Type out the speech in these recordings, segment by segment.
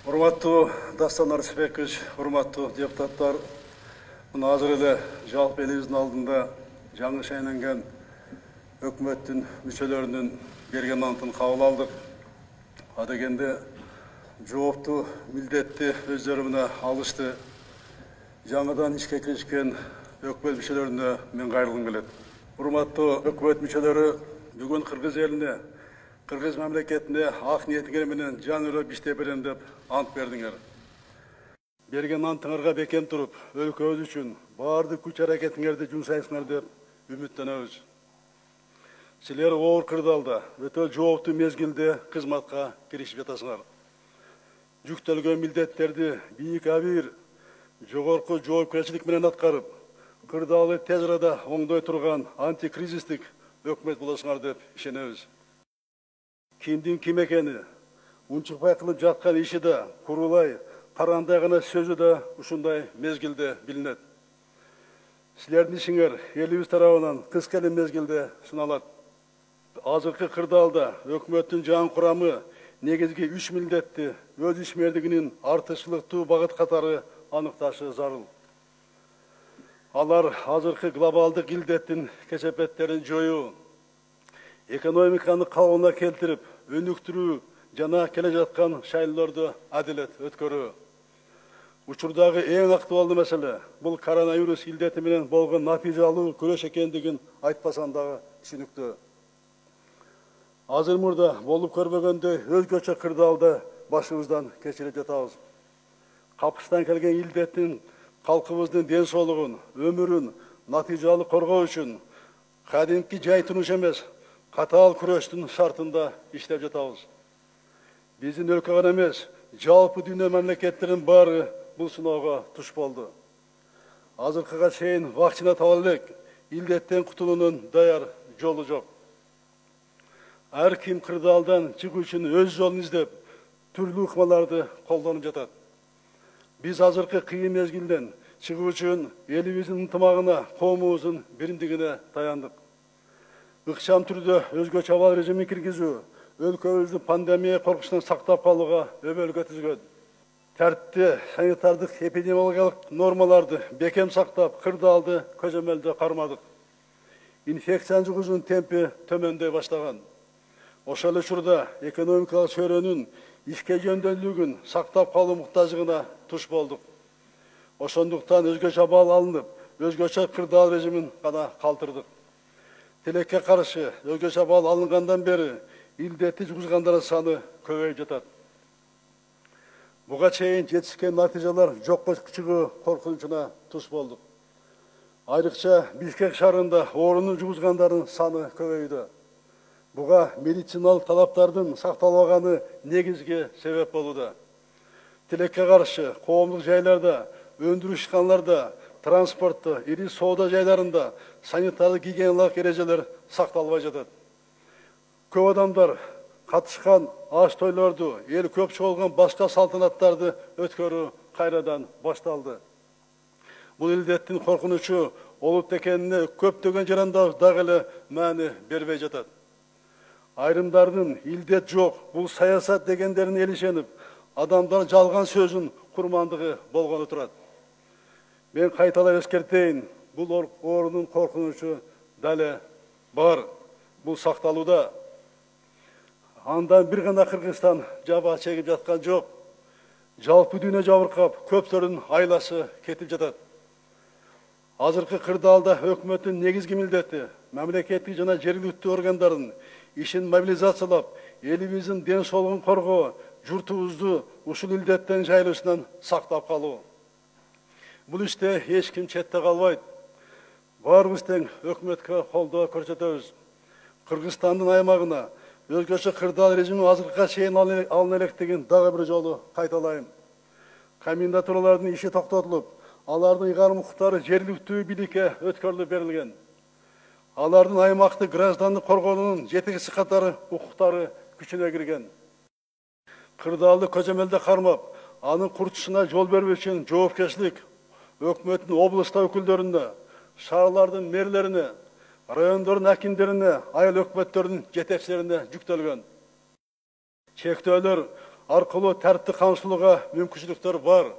Урматтуу Дастан Арсбекович, урматтуу депутаттар, мына азыр эле жалпы элибиздин алдында жаңы шайланган өкмөттүн мүчөлөрүнүн берген антын кабыл алдык. Адегенде жооптуу милдетти өздөрү мына алышты. Жаңыдан ишке киришкен өкмөт мүчөлөрүнө мен кайрылгым келет. Урматтуу өкмөт мүчөлөрү, бүгүн Кыргыз элине, Кыргыз мамлекетине ак ниетиңер менен жан өрөп иштеп берем деп ант бердиңер. Берген антыңарга бекем туруп, өлкөбүз үчүн баардык күч аракетиңерди жумшайсыңар деп үмүттөнөбүз. Силер оор кырдаалда өтө жооптуу мезгилде кызматка киришип жатасыңар. Жүктөлгөн милдеттерди бийик абийир, жогорку жоопкерчилик менен аткарып, кырдаалы тез арада оңдой турган антикризистик өкмөт болосуңар деп ишенебиз. Кимдин ким экени, унчукпай кылып жаткан иши да, курулай, карандай гана сөзү да ушундай мезгилде билинет. Силердин ишиңер элибиз тарабынан кыска эле мезгилде сыналат. Азыркы кырдаалда өкмөттүн жаңы курамы негизги 3 милдетти өз ишмердигинин артыкчылыктуу багыт катары аныкташы зарыл. Алар азыркы глобалдык илдеттин кесепеттерин жоюу, экономиканы калыбына келтирип, өнүктүрүү жана келе жаткан шайлоорду адилет өткөрүү. Учурдагы эң актуалдуу маселе бул коронавирус илдети менен болгон натыйжалуу күрөш экендигин айтпасам дагы түшүнүктүү. Азыр мурда болуп көрбөгөндөй өзгөчө кырдаалда башыбыздан кечирип жатабыз. Капыстан келген илдеттин калкыбыздын ден соолугун, өмүрүн натыйжалуу коргоо үчүн кадимки жай турмуш эмес, катаал күрөштүн шартында иштеп жатабыз. Биздин өлкө гана эмес, жалпы дүйнө мамлекеттеринин баары бул сыноого туш болду. Азыркыга чейин вакцина таба элек, илдеттен кутулуунун даяр жолу жок. Ар ким кырдаалдан чыгуу үчүн өз жолун издеп, түрлүү ыкмаларды колдонуп жатат. Биз азыркы кыйын мезгилден чыгуу үчүн элибиздин ынтымагына, коомубуздун биримдигине таяндык. Ыкчам түрдө өзгөчө абал режимин киргизүү өлкөбүздү пандемия коркучунан сактап калууга өбөлгө түзгөн. Тәртипти санитардык эпидемиологиялык нормаларды бекем сактап, кырдаалды көзөмөлдө кармадык. Инфекцияны жугуузунун темпи төмөндөй баштаган. Ошол эле учурда экономикалык чөйрөнүн ишке жөндөмдүүлүгүн сактап калуу муктаждыгына туш болдук. Ошондуктан өзгөчө абал алынып, өзгөчө кырдаал режимин гана калтырдык. Тилекке каршы өзгөчө абал алынгандан бери илдетти жугузгандардын саны көбөйүп жатат. Буга чейин жетишкен натыйжалар жокко чыгуу коркунучуна туш болдук. Айрыкча Бишкек шаарында оорууну жугузгандардын саны көбөйдү. Буга медициналык талаптардын сакталбаганы негизги себеп болууда. Тилекке каршы коомдук жайларда, өндүрүш ишканаларда, транспортто, ири соода жайларында санитардык гигиеналык эрежелер сакталбай жатат. Көп адамдар катышкан аш тойлорду, эл көп чогулган башка салтанаттарды өткөрүү кайрадан башталды. Бул илдеттин коркунучу олут экенине көптөгөн жарандар дагы эле маани бербей жатат. Айрымдардын илдет жок, бул саясат дегендерин эл ишенип, адамдар жалган сөзүн курмандыгы болгону турат. Мен кайталап эскертейин, бул оорунун коркунучу дале бар, бул сакталууда. Андан бир гана Кыргызстан жаба чегип жаткан жок. Жалпы дүйнө жабыркап, көптөрдүн айласы кетип жатат. Азыркы кырдаалда өкмөттүн негизги милдети мамлекеттик жана жергиликтүү органдардын ишин мобилизациялап, элибиздин ден соолугун коргоо, журтубузду ушул илдеттен жайылышынан сактап калуу. Бул иште эч ким четте калбайт. Баарыбыз тең өкмөткө колдоо көрсөтөбүз. Кыргызстандын аймагына өзгөчө кырдаал режими азыркыга чейин алына электигин дагы бир жолу кайталайм. Комендатуралардын иши токтотулуп, алардын ыйгарым укуктары жергиликтүү бийликке өткөрүлүп берилген. Алардын аймактык граждандык коргоонунун жетекчиси катары укуктары күчүнө кирген. Кырдаалды көзөмөлдө кармап, анын курчушуна жол бербөө үчүн жоопкерчилик өкмөттүн областта өкүлдөрүнө, шаарлардын мэрлерине, райондордун акимдерине, айыл өкмөттөрдүн жетекчилерине жүктөлгөн. Чектөөлөр аркылуу тәртиптик камсыздоого мүмкүнчүлүктөр бар.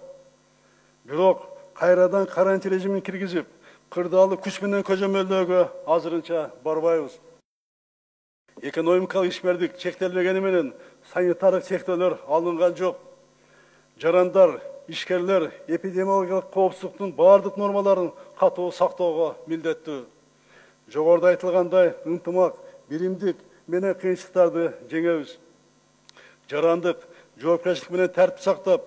Бирок кайрадан карантин режимин киргизип, кырдаалуу күч менен көзөмөлдөөгө азырынча барбайбыз. Экономикалык ишмердик чектелбегени менен санитардык чектөөлөр алынган жок. Жарандар, ишкерлер эпидемиологиялык коопсуздуктун бардык нормаларын катуу сактоого милдеттүү. Жогоруда айтылгандай, ынтымак, биримдик менен кыйынчылыктарды жеңебиз. Жарандык, жоопкерчилик менен тәртип сактап,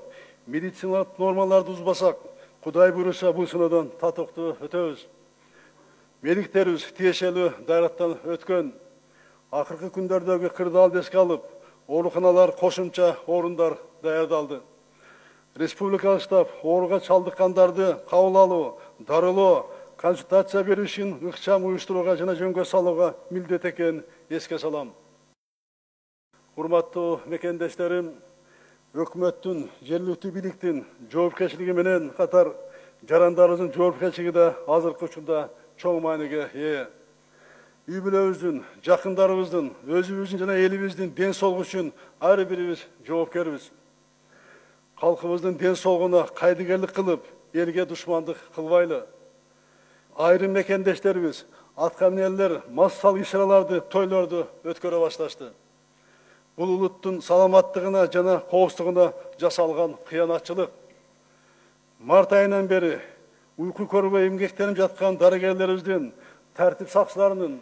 медициналык нормаларды бузбасак, Кудай буйруса бул сыноодан татыктуу өтөбүз. Медиктерибиз тиешелүү даярлыктан өткөн. Акыркы күндөрдөгү кырдаалды эске алып, ооруканалар кошумча орундар даярдалды. Республикалык штаб ооруга чалдыккандарды кабыл алуу, дарылоо, консультация берүү ишин ыкчам уюштурууга жана жөнгө салууга милдет экенин эске салам. Урматтуу мекендештерим, өкмөттүн, жергиликтүү бийликтин жоопкерчилиги менен катар жарандарыбыздын жоопкерчилиги да азыркы учурда чоң мааниге ээ. Үй бүлөбүздүн, жакындарыбыздын, өзүбүздүн жана элибиздин ден соолугу үчүн ар бирибиз жоопкербиз. Калкыбыздын ден соолугуна кайдыгерлик кылып, элге душмандык кылбайлы. Айрым мекендештерибиз, аткаминерлер массалык иш-чараларды, тойлорду өткөрө башташты. Бул улуттун саламаттыгына жана коопсуздугуна жасалган кыянатчылык. Март айынан бери уйку көрбөй эмгектенип жаткан дарыгерлерибиздин, тартип сакчыларынын,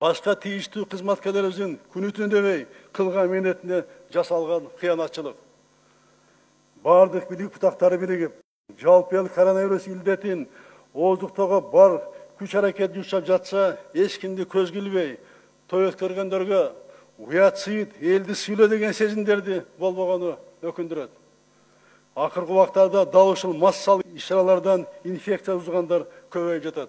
башка тийиштүү кызматкерлерибиздин күнү түнү дебей кылган мээнетине жасалган кыянатчылык. Бардык бийлик бутактары биригип, жалпы эл коронавирус илдетин ооздуктоого бар күч аракет жумшап жатса, эч кимди көзгө илбей, той өткөргөндөргө уят сыйыт, элди сүйлө деген сезимдерди болбогону өкүндүрөт. Акыркы убактарда дал ушул массалык иш-чаралардан инфекция узгандар көбөйүп жатат.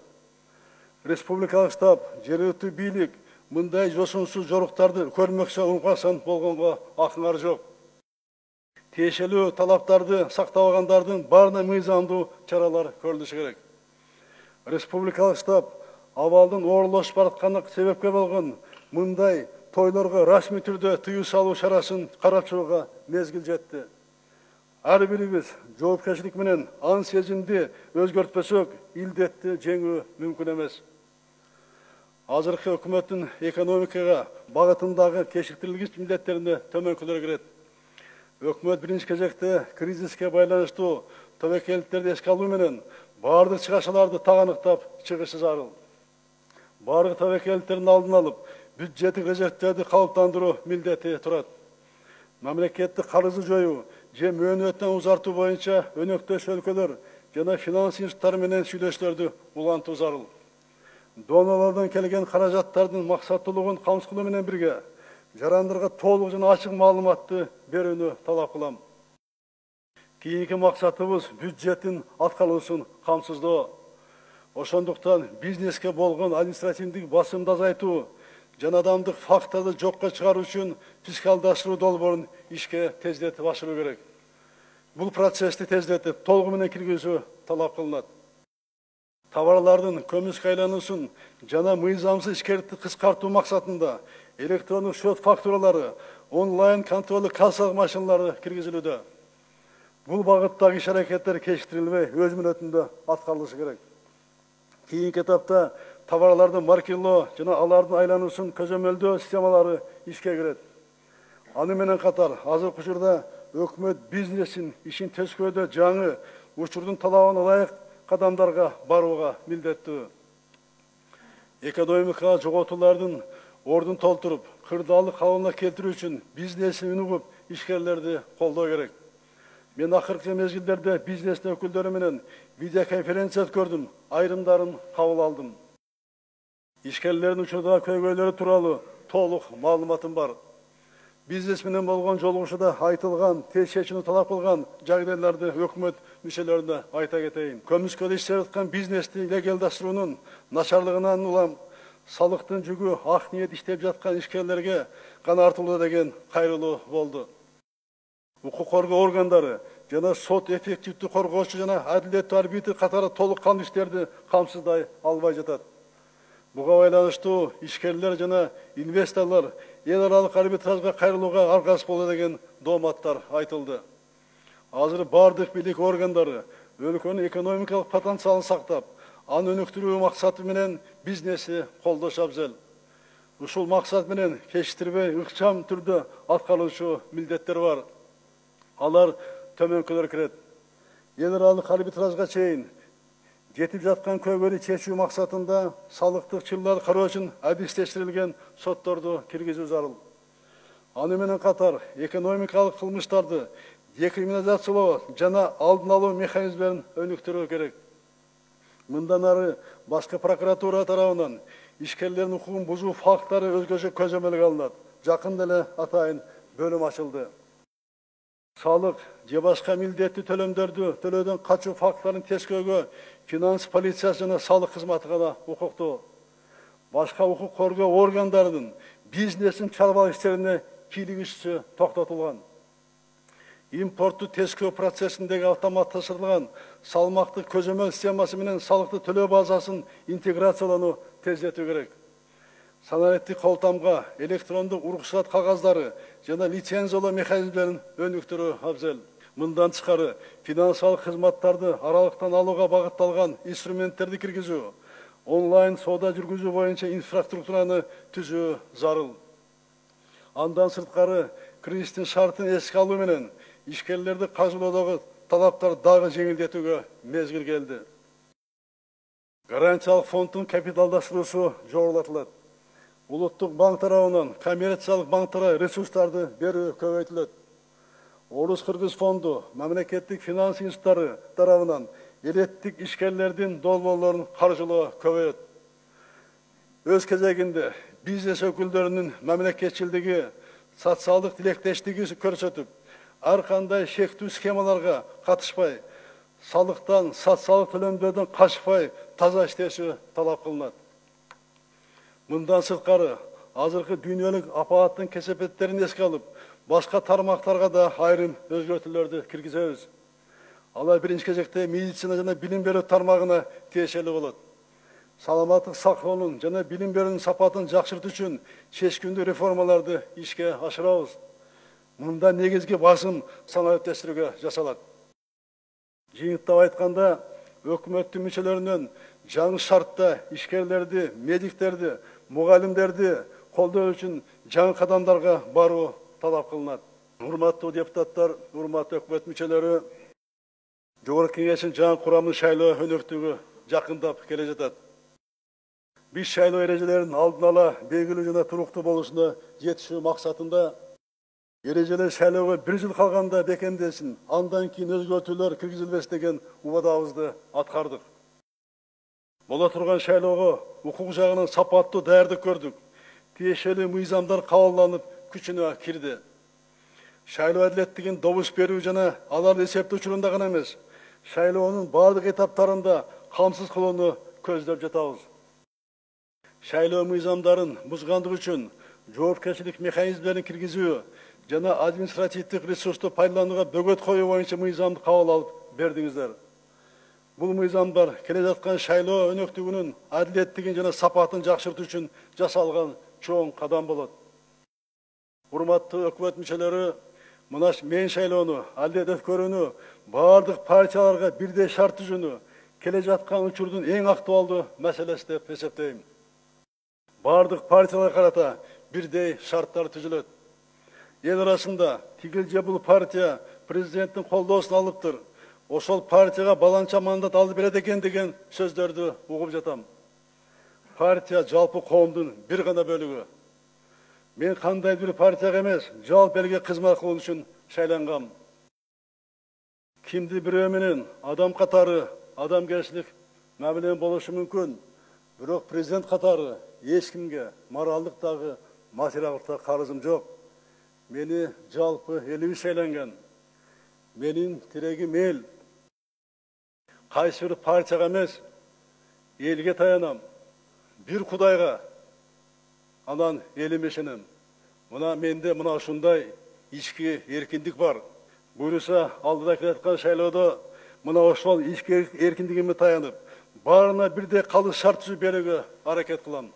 Республикалык штаб, жергиликтүү бийлик мындай жошунсуз жоруктарды көрмөкчү уңгасан болгонго акыңар жок. Тиешелүү талаптарды сактабагандардын баарына мыйзамдуу чаралар көрүлүшү керек. Республикалык штаб абалдын оорлошуп баратканына себепкер болгон мындай тойлорго расмий түрдө тыюу салуу чарасын карап чыгууга мезгил жетти. Ар бирибиз жоопкерчилик менен ан сезимди өзгөртпөсөк, илдетти жеңүү мүмкүн эмес. Азыркы өкмөттүн экономикага багытындагы кечиктирилгич милдеттерине төмөнкүлөр кирет. Өкмөт биринчи кезекте кризиске байланыштуу тобокелдиктерди эске алуу менен бардык чыгашаларды таганыктап чыгышы зарыл. Бардык тобокелдиктердин алдын алып, бюджеттик резервтерди калыптандыруу милдети турат. Мамлекеттик карызды жоюу же мөөнөтүн узартуу боюнча өнөктөш өлкөлөр жана финанс институттары менен сүйлөшүүлөрдү улантуу зарыл. Донорлордон келген каражаттардын максаттуулугун камсыздоо менен бирге жарандарга толук жана ачык маалыматты берүүнү талап кылам. Кийинки максатыбыз бюджеттин аткарылышын камсыздоо. Ошондуктан бизнеске болгон административдик басымды азайтуу жана адамдык факторду жокко чыгаруу үчүн фискалдаштыруу долбоорун ишке тездетип ашыруу керек. Бул процессти тездетип, толугу менен киргизүү талап кылынат. Товарлардын көмүскө айлануусун жана мыйзамсыз ишкерликти кыскартуу максатында электрондук счет фактуралары, онлайн контролдук кассалык машиналары киргизилүүдө. Бул багыттагы иш-аракеттер кечиктирилбей, өз мөөнөтүндө аткарылышы керек. Кийинки этапта товарларды маркелоо жана алардын айлануусун көзөмөлдөө системалары ишке кирет. Аны менен катар азыркы учурда өкмөт бизнесин ишин төскөөдө жаңы учурдун талабына ылайык кадамдарга барууга милдеттүү. Экономика жоготуулардын ордун толтуруп, кырдаалды калыбына келтирүү үчүн бизнесин угуп, ишкерлерди колдоо керек. Мен акыркы мезгилдерде бизнестин өкүлдөрү менен видеоконференция өткөрдүм, айрымдарын кабыл алдым. Ишкерлердин учурдагы көйгөйлөрү тууралуу толук маалыматым бар. Бизнес менен болгон жолугушууда айтылган, тез чечүүнү талап кылган жагдайларды өкмөт мүчөлөрүнө айта кетейин. Көмүскөдө иштеп аткан бизнести легалдаштыруунун начарлыгынан улам салыктын жүгү ак ниет иштеп жаткан ишкерлерге гана артылуу деген кайрылуу болду. Укук коргоо органдары жана сот эффективдүү коргоочу жана адилеттүү арбитр катары толук кандуу иштерди камсыздай албай жатат. Буга байланыштуу ишкерлер жана инвесторлор ел аралык арбитражга кайрылууга аркасы болот деген дооматтар айтылды. Азыр бардык бийлик органдары өлкөнүн экономикалык потенциалын сактап, аны өнүктүрүү максаты менен бизнести колдошу абзел. Ушул максат менен кечиктирбей ыкчам түрдө аткарылуучу милдеттер бар. Алар төмөнкөлөр кирет. Ел аралык арбитражга чейин жетип жаткан көйгөйдү чечүү максатында салыктык чырларды кароо үчүн адистештирилген сотторду киргизүү зарыл. Аны менен катар экономикалык кылмыштарды декриминализациялоо жана алдын алуу механизмдерин өнүктүрүү керек. Мындан ары башкы прокуратура тарабынан ишкерлердин укугун бузуу факттары өзгөчө көзөмөлгө алынат. Жакында эле атайын бөлүм ачылды. Салык же башка милдеттүү төлөмдөрдү төлөөдөн качуу факттарын тескөөгө финанс полициясы жана салык кызматы гана укуктуу. Башка укук коргоо органдарынын бизнестин чарбалык иштерине кийлигиши токтотулган. Импортту тескөө процессиндеги автоматташырылган салмактык көзөмөл системасы менен салыкты төлөө базасын интеграциялануу тездетүү керек. Санариптик колтамга электрондук уруксаат кагаздары жана лицензиялоо механизмдерин өнүктүрүү абзел. Мындан тышкары финансылык кызматтарды аралыктан алууга багытталган инструменттерди киргизүү, онлайн соода жүргүзүү боюнча инфраструктураны түзүү зарыл. Андан сырткары кризистин шартын эске алуу менен ишкерлерди каржылоодогу талаптар дагы жеңилдетүүгө мезгил келди. Гарантиялык фонддун капиталдаштыруусу жогорулатылат. Улуттук банк тарабынан коммерциялык банктарга ресурстарды берүү көбөйтүлөт. Орус-Кыргыз фонду мамлекеттик финанс институттары тарабынан элеттик ишкерлердин долбоорлорун каржылоо көбөйөт. Өз кезегинде бизнес өкүлдөрүнүн мамлекетчилдиги, социалдык тилектештиги көрсөтүп, ар кандай шектүү схемаларга катышпай, салыктан, социалдык төлөмдөрдөн качпай таза иштеши талап кылынат. Мындан сырткары азыркы дүйнөлүк апааттын кесепеттерин эске алып, башка тармактарга да айрым өзгөртүүлөрдү киргизебиз. Алар биринчи кезекте медицина жана билим берүү тармагына тиешелүү болот. Саламаттык сактоонун жана билим берүүнүн сапатын жакшыртуу үчүн чечкиндүү реформаларды ишке ашырабыз. Мында негизги басым санариптештирүүгө жасалат. Жыйынтыктап айтканда, өкмөттүн мүчөлөрүнөн жаңы шартта ишкерлерди, медиктерди, мугалимдерди колдоо үчүн жаңы кадамдарга баруу талап кылынат. Урматтуу депутаттар, урматтуу өкмөт мүчөлөрү, Жогорку Кеңештин жаңы курамын шайлоо өнүктүүгө жакындап келе жатат. Биз шайлоо эрежелерин алдын ала белгилүү жана туруктуу болушуна жетишүү максатында эрежелер шайлоого 1 жыл калганда бекемдесин, андан кийин өзгөртүүлөр киргизилбес деген убадабызды аткардык. Бола турган шайлоого укук жагынан сапаттуу даярдык көрдүк. Тиешелүү мыйзамдар кабылданып күчүнө кирди. Шайлоо адилеттигин добуш берүү жана аларды эсептөө учурунда гана эмес, шайлоонун бардык этаптарында камсыз кылууну көздөп жатабыз. Шайлоо мыйзамдарын бузгандык үчүн жоопкерчилик механизмдерин киргизүү жана административдик ресурсту пайдаланууга бөгөт коюу боюнча мыйзамды кабыл алып бердиңиздер. Бул мыйзамдар келе жаткан шайлоо өнүктүгүнүн адилеттигин жана сапатын жакшыртуу үчүн жасалган чоң кадам болот. Урматтуу өкмөт мүчөлөрү, мына мен шайлоону адилет өткөрүүнү бардык партияларга бирдей шарт түзүүнү келе жаткан учурдун эң актуалдуу маселеси деп эсептейм. Бардык партияларга карата бирдей шарттар түзүлөт. Ел арасында тигил же бул партия президенттин колдоосун алыптыр, ошол партияга баланча мандат алып берет экен деген сөздөрдү угуп жатам. Партия жалпы коомдун бир гана бөлүгү. Мен кандай бир партияга эмес, жалпы элге кызмат кылуу үчүн шайлангам. Кимди бирөө менен адам катары адамгерчилик мамиле болушу мүмкүн, бирок президент катары эч кимге моралдык дагы материалдык да карызым жок. Мени жалпы элибиз шайланган. Менин тирегим эл. Кайсы бир партияга эмес, элге таянам. Бир Кудайга, анан элиме ишенем. Мына менде мына ушундай ички эркиндик бар. Буюрса алдыда келаткан шайлоодо мына ошол ички эркиндигиме таянып, баарына бирдей калыс шарт түзүп берүүгө аракет кылам.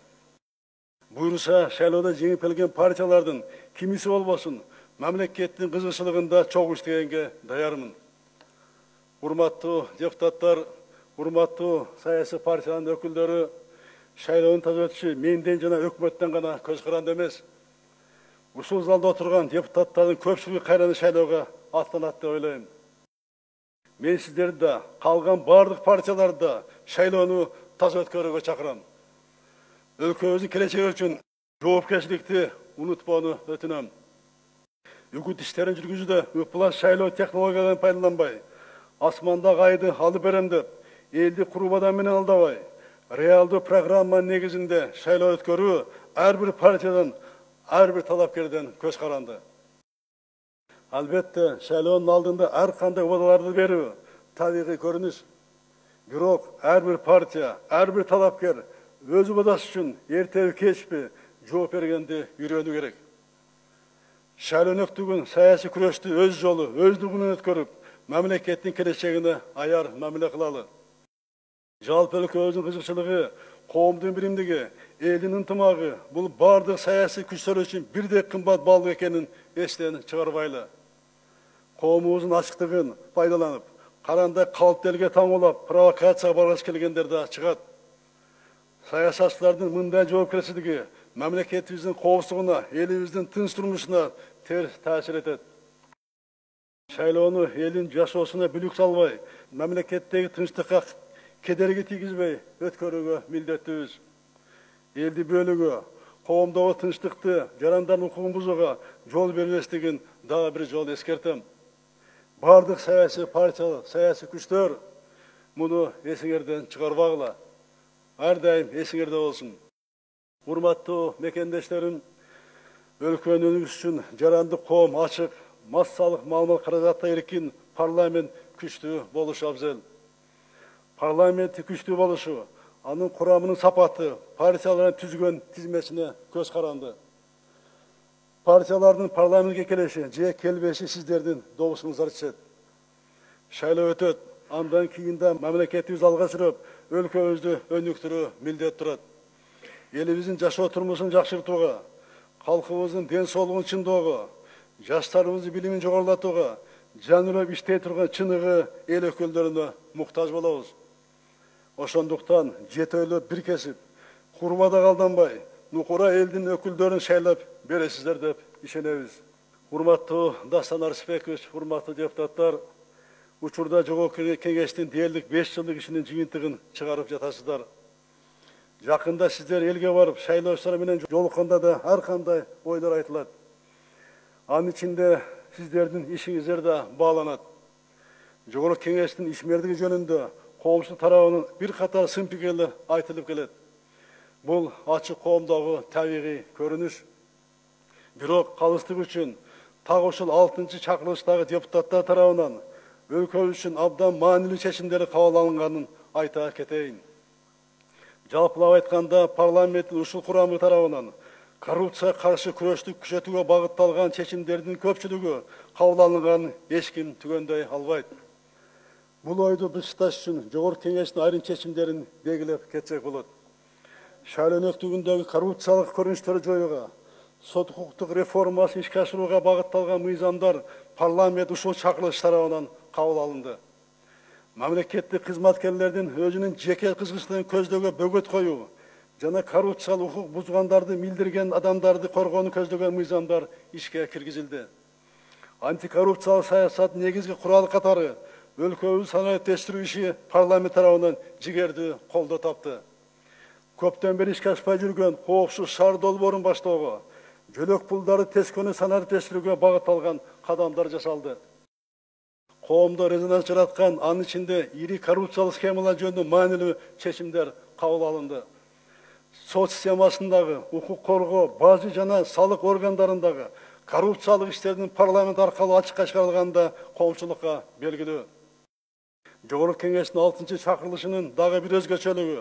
Buyursa şайлоодо жеңип келген партиялардын кимиси болбосун, мамлекеттин кызыкчылыгында чогуу иштегенге даярмын. Урматтуу депутаттар, урматтуу саясий партиянын өкүлдөрү, шайлоонун таза өтүшү менден жана өкмөттөн гана көз каранды эмес. Ушул залда отурган депутаттардын көпчүлүгү кайрадан шайлоого аттанат деп ойлойм. Мен сиздерди да, калган бардык партияларды да шайлоону таза өткөрүүгө чакырам. Өлкөбүздүн келечеги үчүн жоопкерчиликти унутпоону өтүнөм. Үгүт иштерин жүргүзүүдө ыплас шайлоо технологияларын пайдаланбай, асмандагы айды алып берем деп, элди курмадан менен алдабай, реалдуу программанын негизинде шайлоо өткөрүү ар бир партиядан, ар бир талапкерден көз каранды. Албетте, шайлоонун алдында ар кандай убадаларды берүү табигый көрүнүш. Бирок ар бир партия, ар бир талапкер өз убадасы үчүн эртеби кечпи жооп бергенди үйрөнүү керек. Шайлоонөктүгүн саясий күрөштү өз жолу, өз дугунан өткөрүп, мамлекеттин келечегине аяр мамиле кылалы. Жалпы өлкөбүздүн кызыкчылыгы, коомдун биримдиги, элдин ынтымагы бул бардык саясий күчтөр үчүн бирдей кымбат баалуу экенин эстен чыгарбайлы. Коомубуздун ачыктыгын пайдаланып, карандай калп элге таңуулап, провокацияга баргысы келгендер да чыгат. Саясатчылардын мындай жоопкерчилиги мамлекетибиздин коопсуздугуна, элибиздин тынч турмушуна терс таасир этет. Шайлоону элдин жашоосуна бүлүк салбай, мамлекеттеги тынчтыкка кедерги тийгизбей өткөрүүгө милдеттүүбүз. Элди бөлүүгө, коомдогу тынчтыкты, жарандардын укугун бузууга жол бербестигин дагы бир жолу эскертем. Бардык саясий партия, саясий күчтөр муну эсиңерден чыгарбагыла. Ар дайым эсиңерде болсун. Урматтуу мекендештерим, өлкөнүн өнүгүшү үчүн жарандык коом ачык, массалык маалымат каражатта эркин парламент күчтүү болушу абзел. Парламент күчтүү болушу, анын курамынын сапаты, партиялардын түзгөн тизмесине көз каранды. Партиялардын парламентке келиши же келбеши сиздердин добусуңуздар түшөт. Шайлоо өтөт, андан кийин да мамлекетибиз алга сүрөп, өлкөбүздү өнүктүрүү милдет турат. Элибиздин жашоо турмушун жакшыртууга, калкыбыздын ден соолугун чыңдоого, жаштарыбыздын билимин жогорулатууга, жанырып иштей турган чыныгы эл өкүлдөрүнө муктаж болобуз. Ошондуктан жете ойлоп бир кесип, курмада калданбай, нукура элдин өкүлдөрүн шайлап бересиздер деп ишенебиз. Урматтуу Дастан Арсбекович, урматтуу депутаттар, учурда Жогорку Кеңештин дээрлик 5 жылдык ишинин жыйынтыгын чыгарып жатасыздар. Жакында сиздер элге барып, шайлоочулар менен жолукканда да ар кандай ойлор айтылат. Анын ичинде сиздердин ишиңиздер да бааланат. Жогорку Кеңештин ишмердиги жөнүндө коомчулук тарабынан бир катар сын пикирлер айтылып келет. Бул ачык коомдогу табигый көрүнүш. Бирок калыстык үчүн так ушул 6-чы чакырылыштагы депутаттар тарабынан өлкөбүз үчүн абдан маанилүү чечимдер кабыл алынганын айта кетейин. Жалпылап айтканда, парламенттин ушул курамы тарабынан коррупцияга каршы күрөштү күчөтүүгө багытталган чечимдердин көпчүлүгү кабыл алынганын эч ким түгөндөй албайт. Бул ойду бышыкташ үчүн Жогорку Кеңештин айрым чечимдерин белгилеп кетсек болот. Шайлоонөктүгүндөгү коррупциялык көрүнүштөрдү жоюуга, сот укуктук реформасын ишке ашырууга багытталган мыйзамдар парламент ушул чакырылыш тарабынан кабыл алынды. Мамлекеттик кызматкерлердин өзүнүн жеке кызыкчылыгын көздөгөн бөгөт коюу жана коррупциялык укук бузгандарды милдирген адамдарды коргоону көздөгөн мыйзамдар ишке киргизилди. Антикоррупциялык саясаттын негизги куралы катары өлкөбүз санариптештирүү иши парламент тарабынан жигердүү колдоо тапты. Көптөн бери ишке ашпай жүргөн коопсуз шаар долбоорун баштоого, жөлөк пулдарды тескөөнү санариптештирүүгө багытталган кадамдар жасалды. Коомдо резонанс жараткан, анын ичинде ири коррупциялык схемалар жөнүндө маанилүү чечимдер кабыл алынды. Сот системасындагы укук коргоо, бажы жана салык органдарындагы коррупциялык иштердин парламент аркылуу ачыкка чыгарылганда коомчулукка белгилүү. Жогорку Кеңештин 6-чы чакырылышынын дагы бир өзгөчөлүгү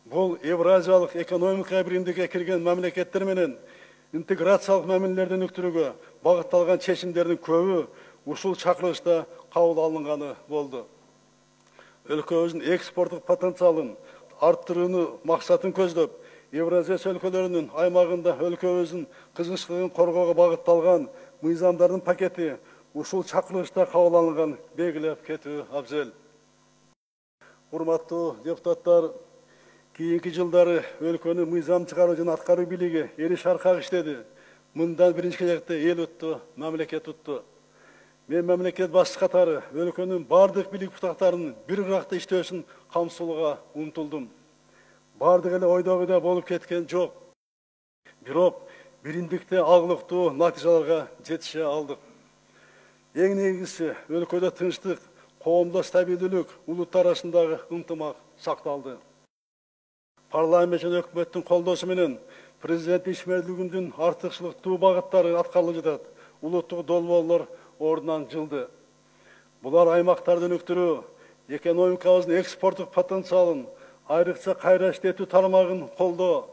бул Евразиялык экономика биримдикке кирген мамлекеттер менен интеграциялык мамилелерди өнүктүрүүгө багытталган чечимдердин көбү ушул чакырылышта кабыл алынганы болду. Өлкөбүздүн экспорттук потенциалын арттырууну максатын көздөп, Евразия өлкөлөрүнүн аймагында өлкөбүздүн кызычтыгын коргоого багытталган мыйзамдардын пакети ушул чакырылышта кабыл алынган белгилеп кетүү абзел. Урматтуу депутаттар, кийинки жылдары өлкөнүн мыйзам чыгаруу жана аткаруу бийлиги эри шаркак иштеди. Мындан биринчи кезекте эл утtu, мамлекет утtu. Мен мамлекет башчысы катары өлкөнүн бардык бийлик бутактарынын бир ыракта иштөөсүн камсылууга умтулдум. Бардык эле ойдогудай болуп кеткен жок. Бирок биримдикте агылыктуу натыйжаларга жетише алдык. Эң негизгиси өлкөдө тынчтык, коомдо стабилдүүлүк, улуттар арасындагы ынтымак сакталды. Парламент жана өкмөттүн колдоосу менен президент ишмердүүлүгүнүн артыкчылыктуу багыттары аткарылып жатат. Улуттук долбоорлор ордунан жылды. Булар аймактарды өнүктүрүү, экономикабыздын экспорттук потенциалын, айрыкча кайра иштетүү тармагын колдоо,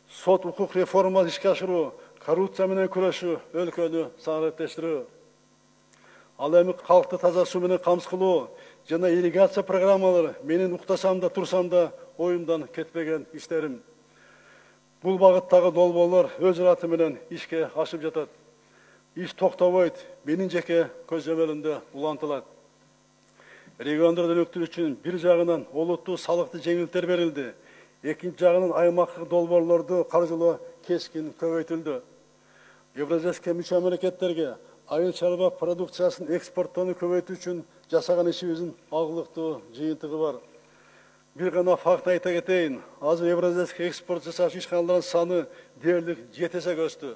сот укук реформасын ишке ашыруу, коррупция менен күрөшүү, өлкөнү санариптештирүү. Ал эми калкты таза суу менен камсыз кылуу жана ирригация программалары менин уктасам да турсам да оюмдан кетпеген иштерим. Бул багыттагы долбоорлор өз ыраты менен ишке ашып жатат. Иш токтобойт, менин жеке көзөмөлүмдө улантылат. Региондорду өнүктүрүү үчүн бир жагынан олуттуу салыктуу жеңилдиктер берилди. Экинчи жагынан аймактык долбоорлорду каржылоо кескин көбөйтүлдү. Евразияске мүчө мамлекеттерге айыл чарба продукциясын экспорттоону көбөйтүү үчүн жасаган ишибиздин агылыктуу жыйынтыгы бар. Бир гана факт айта кетейин. Азыр Евразияске экспорт жасаш ишканалардын саны дээрлик 7 эсеге өстү.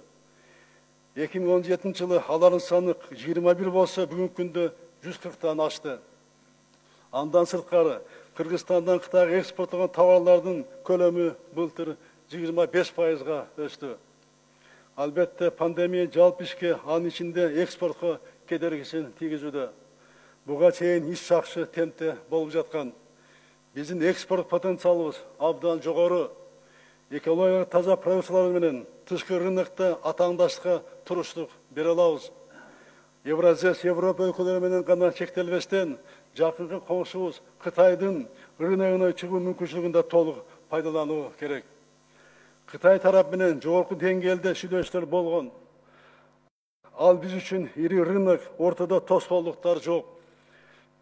2017 жылы алардын саны 21 болсо, бүгүнкү күндө 140тан ашты. Андан сырткары Кыргызстандан Кытайга экспорттогон товарлардын көлөмү былтыр 25%га өстү. Албетте пандемия жалпы ишке, анын ичинде экспортко кедергисин тийгизүүдө. Буга чейин иш жакшы темпте болуп жаткан. Биздин экспорт потенциалыбыз абдан жогору. Экологиялык таза продукциялар менен тышкы рынокто атааңдаштыкка туруштук бере алабыз. Евразия Европа өлкөлөрү менен гана чектелбестен, жакынкы коңшубуз Кытайдын рыногуна чыгуу мүмкүнчүлүгүн да толук пайдалануу керек. Кытай тарап менен жогорку деңгээлде сүйлөшүүлөр болгон. Ал биз үчүн ири рынок, ортодо тоскоолдуктар жок.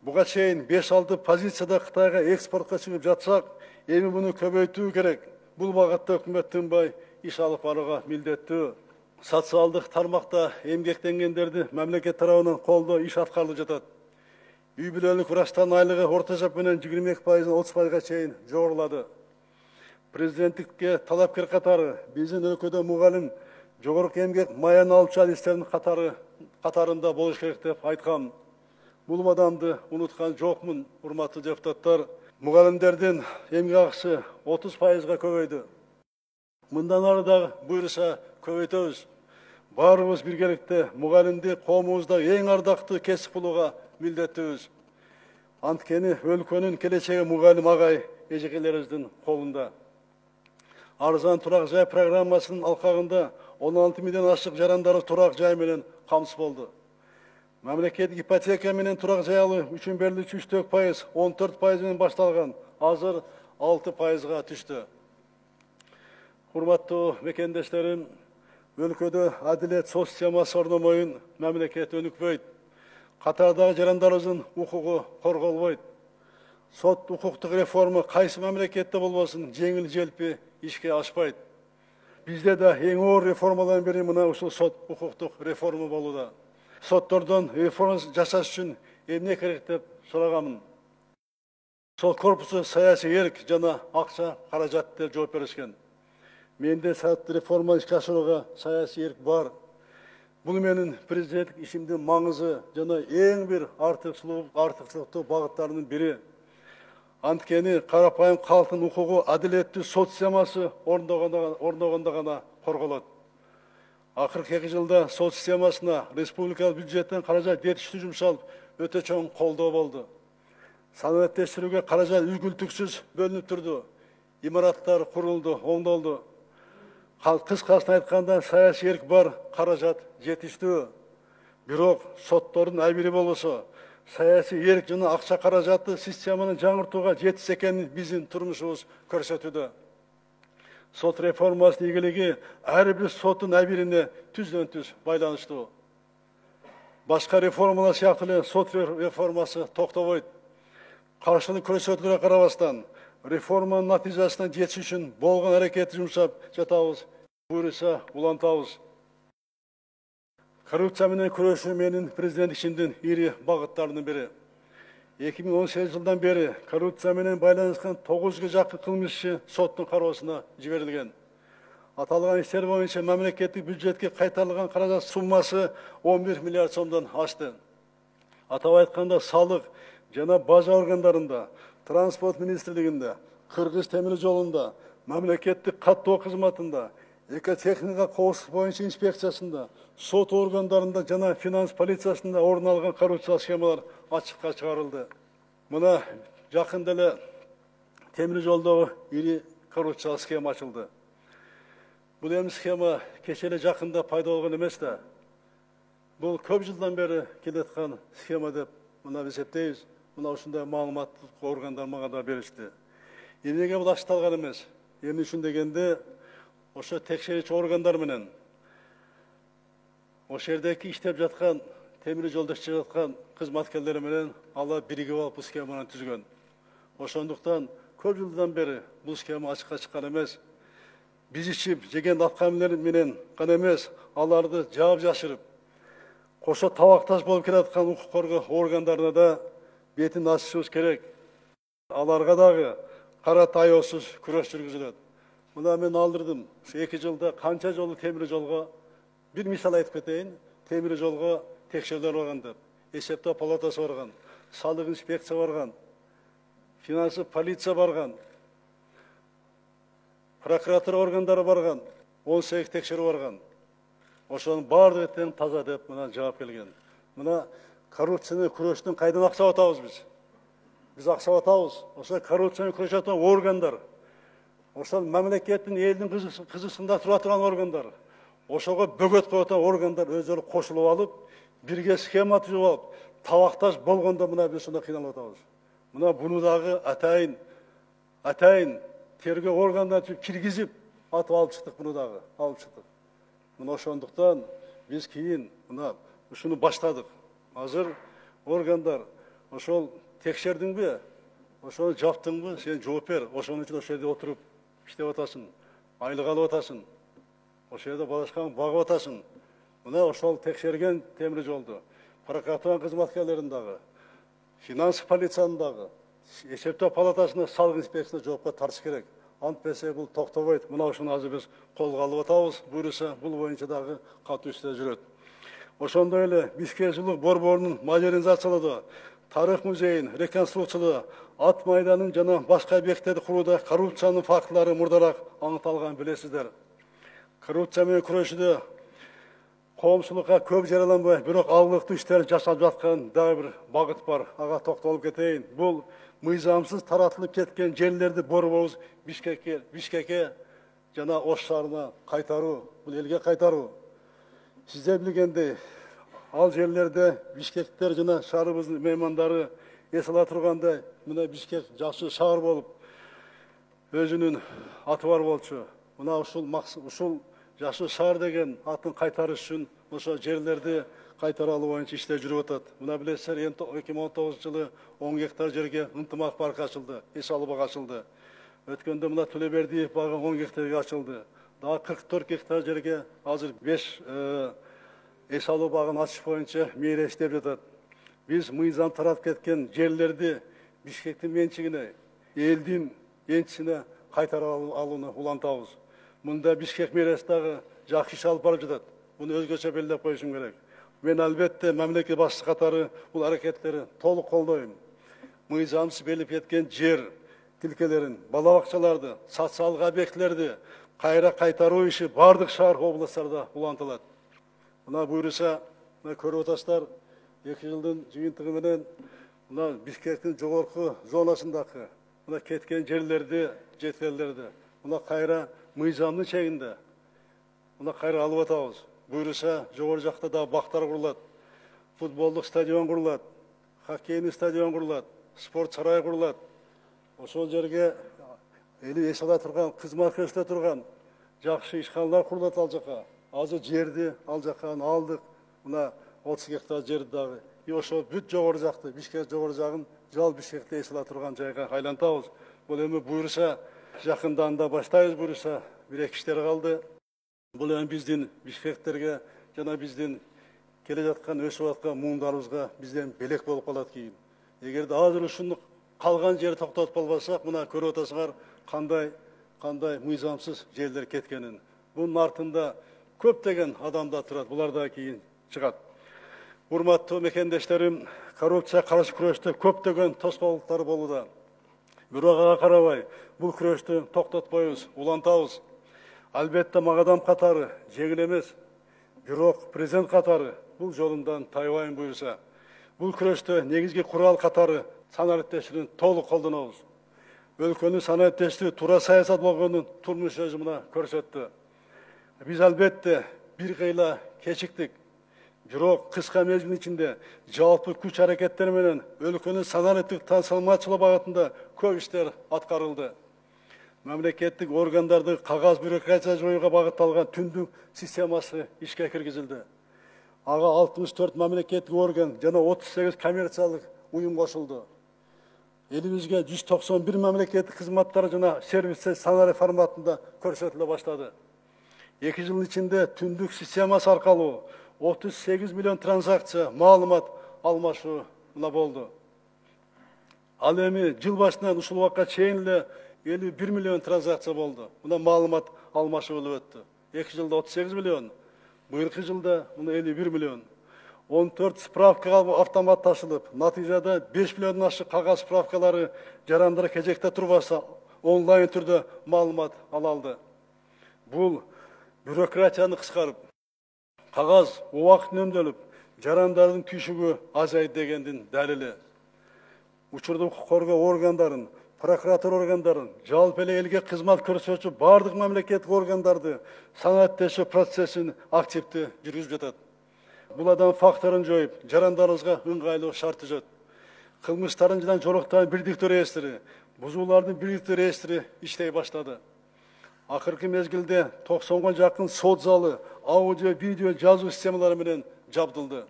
Буга чейин 5-6 позицияда Кытайга экспортко чыгып жатсак, эми муну көбөйтүү керек. Бул багытта өкмөт тынбай иш алып барууга милдеттүү. Социалдык тармакта эмгектенгендерди мамлекет тарабынан колдоо иш аткарылып жатат. Үй бүлөлүк врачтардын айлыгы орто есеп менен 22%-дан 30%га чейин жогорулады. Президенттикке талапкер катары биздин өлкөдө мугалим жогорку эмгек маян алуучу адистердин катарында болуш керек деп айткам. Бул адамды унуткан жокмун, урматтуу депутаттар. Мугалимдердин эмгек акысы 30%га көбөйдү. Мындан ары дагы буйруса көбөйтөбүз. Баарыбыз биргеликте мугалимди коомубуздагы эң ардактуу кесип кылууга милдеттүүбүз. Анткени өлкөнүн келечеги мугалим агай эжекелерибиздин колунда. Арзан турак жай программасынын алкагында 16 миллион ашык жарандар турак жай менен камсыз болду. Мамлекеттик ипотека менен турак жай алуу үчүн берилүүчү үчтөк пайыз 14% менен башталган, азыр 6%га түштү. Урматтуу мекендештерим, өлкөдө адилет сот системасы орномойун, мамлекет өнүкпөйт. Катардагы жарандарыбыздын укугу корголбойт. Сот укуктук реформа кайсы мамлекетте болбосун жеңил желпи ишке ашпайт. Бизде да эң оор реформалардын бири мына ушул сот укуктук реформа болууда. Соттордон реформа жасаш үчүн эмне керек деп сурагамын. Сот корпусу саясий эрк жана акча каражат деп жооп беришкен. Менде сот реформа ишке ашырууга саясий эрк бар. Бул менин президенттик ишимдин маңызы жана эң бир артыкчылыктуу багыттарынын бири. Анткени карапайым калктын укугу адилеттүү сот системасы орногондо гана корголот. Акыркы 2 жылда сот системасына республикалык бюджеттен каражат жетиштүү жумшалып, өтө чоң колдоо болду. Санариптештирүүгө каражат үзгүлтүксүз бөлүнүп турду. Имараттар курулду, оңдолду. Кыскасын айтканда саясий эрк бар, каражат жетиштүү. Бирок соттордун ар бири болбосо саясий эрк жана акча каражаты системаны жаңыртууга жетиш экенин биздин турмушубуз көрсөтүүдө. Сот реформасының игілігі әрбір соттың әбіріне түзден-түз байланышты. Başka reformalar şartıyla sot reforması toktavoydu. Karşılığı көрсөтүлөргө карабастан, реформанын натыйжасына жетиш үчүн болгон аракетти жумшап жатабыз, буйруса улантабыз. Коррупция менен күрөшүү менин президенттикчимдин ири багыттарынын бири. 2018 жылдан бери коррупция менен байланышкан 9 жакын кылмыш иши соттун кароосуна жиберилген. Аталган иштер боюнча мамлекеттик бюджетке кайтарылган каражат суммасы 11 миллиард сомдон ашты. Атап айтканда салык жана бажа органдарында, транспорт министрлигинде, Кыргыз темир жолунда, мамлекеттик каттоо кызматында, экотехника коопсуздук боюнча инспекциясында, сот органдарында жана финанс полициясында орун алган коррупциялык схемалар ачыкка чыгарылды. Мына жакында эле темир жолдогу ири коррупциялык схема ачылды. Бұл эми схема кече эле жакында пайда болгон эмес да. Бул көп жылдан бери келаткан схема деп мына эсептейбиз. Мына ушундай маалыматтык органдар мага да беришти. Эмнеге бул ачталган эмес? Эмне үчүн дегенде, ошо текшерүүчү органдар менен ошол жердеги иштеп жаткан темир жолдо иштеп жаткан кызматкерлер менен алар биригип алып бул схеманы түзгөн. Ошондуктан көп жылдан бери бул схема ачыкка чыккан эмес. Biz içip жеген аткамилер менен гана эмес, аларды жаап жашырып, кошо табакташ болуп келаткан укук коргоо органдарына да бетин ачышыбыз керек. Аларга дагы кара таяосуз күрөш жүргүзүлөт. Мына мен алдырдым. Ушу 2 жылда канча жолу темир жолго, бир мисал айтып кетейин, темир жолго текшерүүлөр барган деп. Эсептөө палатасы барган, салык инспекция барган, финансы полиция барган. Прокуратура органдары барган, 18 текшерүү барган. Ошонун баардыгы таза деп мына жаап келген. Мына коррупцияны күрөштүн кайдан акча атабыз биз? Биз акча атабыз. Ошо коррупцияны күрөшүп аткан органдар. Ошол мамлекеттин элдин кызысында тура турган органдар. Ошого бөгөт коюп аткан органдар өздөрү кошулуп алып, бирге схема түзүп алып, табакташ болгондо мына биз ушундай кыйналып атабыз. Мына буну дагы атайын тергөө органдарына киргизип атып алып чыктык, буну дагы алып чыктык. Мына ошондуктан биз кийин мына ушуну баштадык. Азыр органдар ошол текшердиңби, ошону жаптыңбы, сен жооп бер. Ошон үчүн ошол жерде отуруп иштеп атасың, айлык алып атасың. Ошол жерде балачкаң багып атасың. Мына ошол текшерген темир жолду, прокуратура кызматкерлерин дагы, финанс полициянын дагы, эсептөө палатасына, салык инспекциясына жоопко тартыш керек. Антпесе бул токтобойт. Мына ушуну азыр биз колго алып атабыз. Буйруса бул боюнча дагы катуу иштер жүрөт. Ошондой эле Бишкек-Жылык борборунун модернизациялоодо, тарых музейин реконструкциялоо, ат майданын жана башка объекттерди курууда коррупциянын фактылары мурдараак аңыталган билесиздер. Коррупция менен күрөшүүдө коомчулукка көп жараланбай, бирок алгылыктуу иштер жасалып жаткан дагы бир багыт бар. Ага токтолуп кетейин. Бул мыйзамсыз таратылып кеткен жерлерди борборубуз Бишкекке жана Ош шаарына кайтаруу, бул элге кайтаруу. Сиздер билгендей, ал жерлерде Бишкектер жана шаарыбыздын меймандары эс ала тургандай, мына Бишкек жакшы шаар болуп, өзүнүн аты бар болчу. Мына ушул жакшы шаар деген атын кайтарыш үчүн ошо жерлерди кайтара алуу боюнча иштер жүрүп атат. Мына билесиздер, 2019 жылы 10 гектар жерге ынтымак парк ачылды, эс алуу бак ачылды. Өткөндө мына Төлөбердиев багы 10 гектарга ачылды. Дагы 44 гектар жерге азыр 5 эс алуу багын ачыш боюнча мээре иштеп жатат. Биз мыйзам таратып кеткен жерлерди Бишкектин менчигине, элдин энчисине кайтара алууну улантабыз. Мында Бишкек мэриясы дагы жакшы иш алып барып жатат. Буну өзгөчө белгилеп коюшум керек. Мен албетте мамлекет башчысы катары бул аракеттерди толук колдойм. Мыйзамсыз берилип кеткен жер тилкелерин, бала бакчаларды, социалдык объектилерди кайра кайтаруу иши бардык шаар областтарда улантылат. Мына буйруса, мына көрүп атасыздар, 2 жылдын жыйынтыгы менен мына Бишкектин жогорку зонасындагы мына кеткен жерлерди, жеткерлерди мына кайра мыйзамдын чегинде мына кайра алып атабыз. Буйруса, жогору жакта да бактар курулат, футболдук стадион курулат, хоккейный стадион курулат, спорт сарайы курулат. Ошол жерге Eli эс ала турган, кызмат көрсөтө турган жакшы ишканалар курулат ал жака. Азыр жерди ал жакан алдык. Мына 30 гектар жерди дагы. Ошо бүт жогору жакты, Бишкек жогору жагын жал Бишкекте эс ала турган жайга айлантабыз. Бул эми буюрса жакында анда баштайбыз буюрса, бир-эки иштер калды. Бул эми биздин Бишкектерге жана биздин келе жаткан өсүп аткан муундарыбызга бизден белек болуп калат кийин. Эгерде азыр ушуну калган жерди токтотуп албасак, мына көрүп атасыңар кандай мыйзамсыз жерлер кеткенин. Bunun артында көптөгөн адамдар турат, булар да кийин чыгат. Урматтуу мекендештерим, коррупция каршы күрөштө көптөгөн тоскоолдуктар болууда. Бирок ага карабай, бул күрөштү токтотпойбуз, улантабыз. Албетте Магадам катары жеңил эмес, бирок президент катары бул жолундан тайбайын буюрса, бул күрөштө негизги курал катары санариптештигин толук колдонобуз. Өлкөнүн санариптештиги туура саясат болгонун турмуш өзү мына көрсөттү. Биз албетте бир кыйла кечиктик. Бирок кыска мезгил ичинде жалпы күч аракеттер менен өлкөнүн санариптик трансформациялоо багытында көп иштер аткарылды. Мамлекеттик органдарды кагаз бюрократия жоюуга багытталган түндүк системасы ишке киргизилди. Ага 64 мамлекеттик орган жана 38 коммерциялык уюм кошулду. Элибизге 191 мамлекеттик кызматтар жана сервистер санари форматында көрсөтүлө баштады. 2 жыл ичинде түндүк системасы аркылуу 38 миллион транзакция маалымат алмашуу болду. Ал эми жыл башынан ушул убакка чейин эле 51 миллион транзакция болду. Мына маалымат алмашуу болуп өттү. 2 жылда 38 миллион, быйылкы жылда мына 51 миллион. 14 справка автоматташылып, натыйжада 5 миллиондон ашык кагаз справкалары жарандар кезекте турбаса, онлайн түрдө маалымат ала алды. Бул бюрократияны кыскарып, кагаз убакыт үнөмдөлүп, жарандардын күйшүгү азайды дегендин далили. Учурдук укук коргоо органдарын, прокуратура органдарын, жалпы эле элге кызмат көрсөтүүчү бардык мамлекеттик органдарды санариптештирүү процессин активдүү жүргүзүп жатат. Бул адам факторун жоюп, жарандарыбызга ыңгайлуу шарт түзөт. Кылмыштардын жана жолуктардын бирдиктүү реестри, бузуулардын бирдиктүү реестри иштей баштады. Акыркы мезгилде 90га жакын сот залы, аудио, видео жазуу системалары менен жабдылды.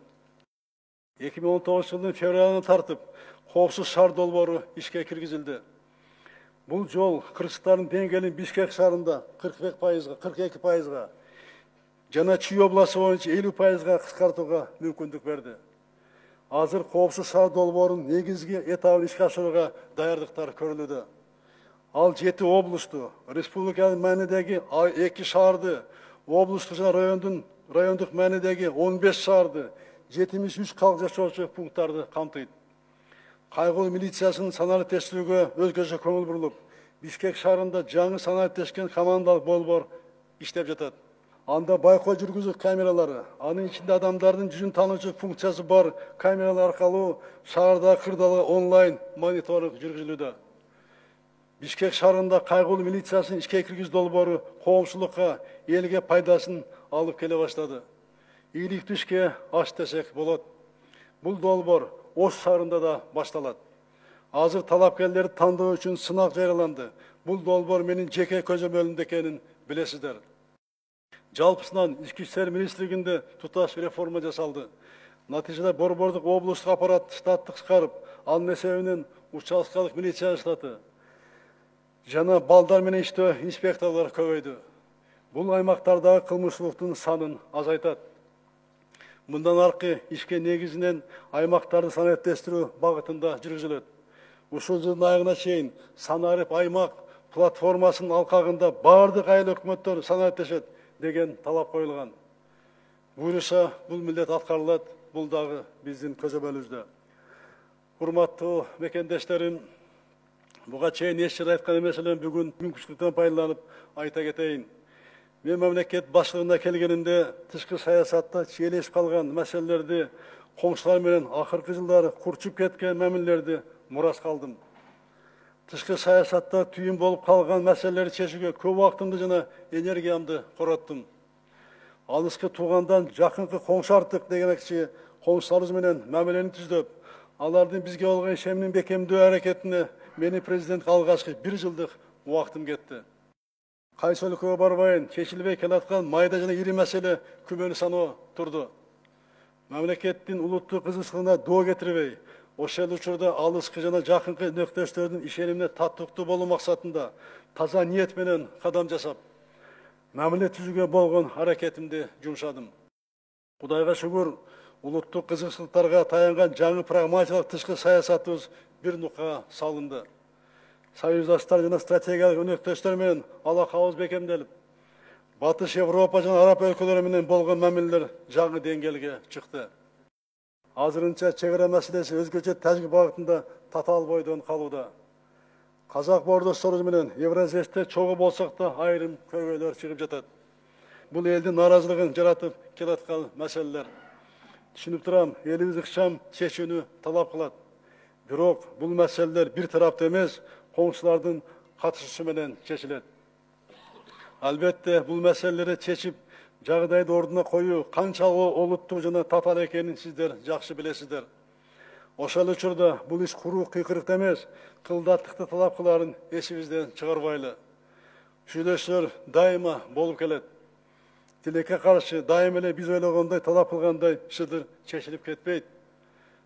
2019 жылдын февралынан тартып, коопсуз шаар долбоору ишке киргизилди. Бул жол кыргызстандын деңгээлин Бишкек шаарында 42%, жана Чүй областы боюнча 50%га кыскартууга мүмкүндүк берди. Азыр коопсуз шаар долбоорунун негизги этабын ишке ашырууга даярдыктар көрүлүүдө. Ал 7 облусту, республикалык маанидеги 2 шаарды, облустук жана райондук маанидеги 15 шаарды, 73 калк жашоочу пункттарды камтыйт. Кайгылуу милициясынын санариптештирүүгө өзгөчө көңүл бурулуп, Бишкек шаарында жаңы санариптешкен командалык болбор иштеп жатат. Анда байкоо жүргүзүү камералары, анын ичинде адамдардын жүзүн таануучу функциясы бар камералар аркылуу шаардагы кырдаалга онлайн мониторинг жүргүзүлүүдө. Бишкек шаарында кайгылуу милициясынын ишке киргизүү долбоору коомчулукка, элге пайдасын алып келе баштады. Ийгиликтүү ишке аш десек болот. Бул долбоор Ош шаарында да башталат. Азыр талапкерлерди тандоо үчүн сынак жарыяланды. Бул долбоор менин жеке көзөмөлүмдө экенин билесиздер. Жалпысынан Ички иштер министрлигинде туташ реформа жасалды. Натыйжада борбордук облустук аппарат штатты кыскарып, анын эсебинен участкалык милиция штаты жана балдар менен иштөө инспекторлор көбөйдү. Бул аймактардагы кылмыштуулуктун санын азайтат. Мындан аркы ишке негизинен аймактарды санариптештирүү багытында жүргүзүлөт. Ушул жылдын айына чейин санарип аймак платформасынын алкагында бардык айыл өкмөттөр санариптешет деген талап коюлган. Буюрса бул милдет аткарылат, бул дагы биздин көзөмөлүбүздө. Урматтуу мекендештерим, буга чейин эч жер айткан эмес элем, бүгүн мүмкүнчүлүктөн пайдаланып айта кетейин. Мен мамлекет баштыгына келгенимде тышкы саясатта чиелешип калган маселелерди, коңшулар менен акыркы жылдары курчуп кеткен мамилелерди мурас калдым. Тышкы саясатта түйүн болуп калган маселелерди чечүүгө көп убактымды жана энергиямды короттум. Алыскы туугандан жакынкы коңшу артык дегенекчи коңшуларыбыз менен мамилени түздөп, алардын бизге болгон ишенимин бекемдөө аракетине мени президент алгачкы 1 жылдык uақытым кетті. Кайсы өлкөгө барбайын, чечилбей келаткан майда жана ири маселе күмөнү саноо турду. Мамлекеттин улуттук кызыкчылыгына доо кетирбей, ошол учурда алыскы жана жакынкы өнөктөштөрдүн ишенимине татыктуу болуу максатында таза ниет менен кадам жасап, мамиле түзүүгө болгон аракетимди жумшадым. Кудайга шүгүр, улуттук кызыкчылыктарга таянган жаңы прагматикалык тышкы саясатыбыз бир нукка салынды. Союздаштар жана стратегиялык өнөктөштөр менен алакабыз бекемделип, Батыш Европа жана Араб өлкөлөрү менен болгон мамилелер жаңы деңгээлге чыкты. Азырынча чегара маселеси өзгөчө тажик багытында татаал бойдон калууда. Казак боордошторубуз менен Евразиядә чогуу болсок да айрым көйгөйлөр чыгып жатат. Бул элдин наразылыгын жаратып келаткан маселелер. Түшүнүп турам, элибиз ыкчам чечүүнү талап кылат. Бирок бул маселелер бир тараптуу эмес, коңшулардын катышуусу менен чечилет. Албетте, бул маселелерди чечип, жагдайды ордуна коюу канчалык олуттук жана татаал экенин сиздер жакшы билесиздер. Ошол учурда бул иш куруу кыйкырыкты эмес, кылдаттыкты талап кыларын эсибизден чыгарбайлы. Сүйлөшүүлөр дайыма болуп келет. Тилекке каршы дайым эле биз ойлогондой талап кылгандай шыдыр чечилип кетпейт.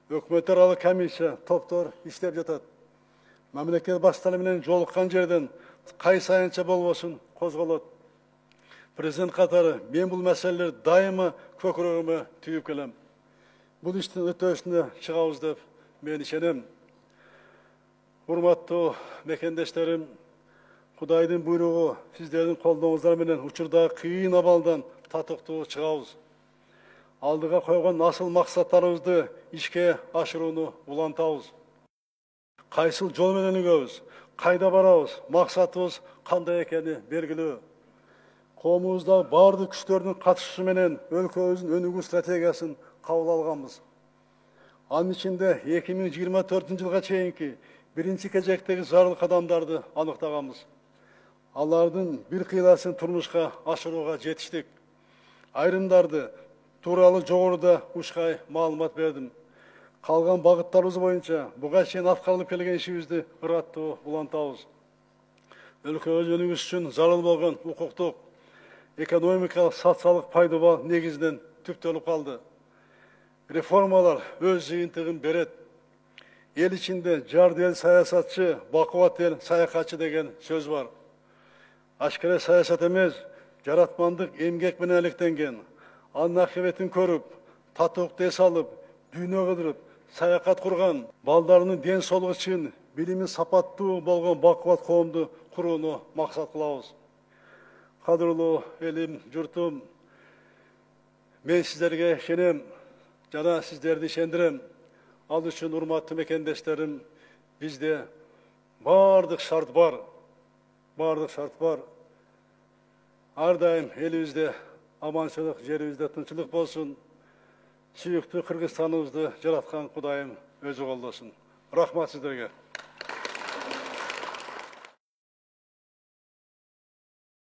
Өкмөт аралык комиссия, топтор иштеп жатат. Мамлекет баштары менен жолуккан жерден кайсы айынча болбосун козголот. Президент катары мен бул маселелер дайыма көкүрөгүмө түйүп келем. Бул иштин өтөшүнө чыгабыз деп мен ишенем. Урматтуу мекендештерим, Кудайдын буйругу сиздердин колдооңуздар менен учурдагы кыйын абалдан татыктуу чыгабыз. Алдыга койгон асыл максаттарыбызды ишке ашырууну улантабыз. Кайсыл жол менен өгөбүз, кайда барабыз, максатыбыз кандай экени белгилүү. Коомубузда бардык күчтөрдүн катышуусу менен өлкөбүздүн өнүгүү стратегиясын кабыл алганбыз. Анын ичинде 2024 жылга чейинки биринчи кезектеги зарыл кадамдарды аныктаганбыз. Алардын бир кыйласын турмушка ашырууга жетиштик. Айрымдарды тууралуу жогоруда ушкай маалымат бердим. Калган багыттарыбыз боюнча буга чейин аткарылып келген ишибизди ыраттуу улантабыз. Өлкөбүз өнүгүш үчүн зарыл болгон укуктук, экономикалык, социалдык пайдабол негизинен түптөлүп калды. Реформалар өз жыйынтыгын берет. Эл ичинде жарды эл саясатчы, бакубат эл саякатчы деген сөз бар. Ашкере саясат эмес, жаратмандык эмгек менен алектенген, анын акыбетін көрүп, татыктуу эс алып, дүйнө кыдырып, саякат курган, балдарынын ден соолугу үчүн билими сапаттуу болгон бакубат коомду курууну максат кылабыз. Кадырлуу элим, журтум, мен сиздерге ишенем, жана сиздерди ишендирем. Ал үчүн урматтуу мекендештерим, бизде бардык шарт бар. Ар дайым элибизде аманчылык, жерибизде тынчылык болсун. Сүйүктүү Кыргызстаныбызды жараткан Кудайым өзү колдосун. Рахмат сиздерге.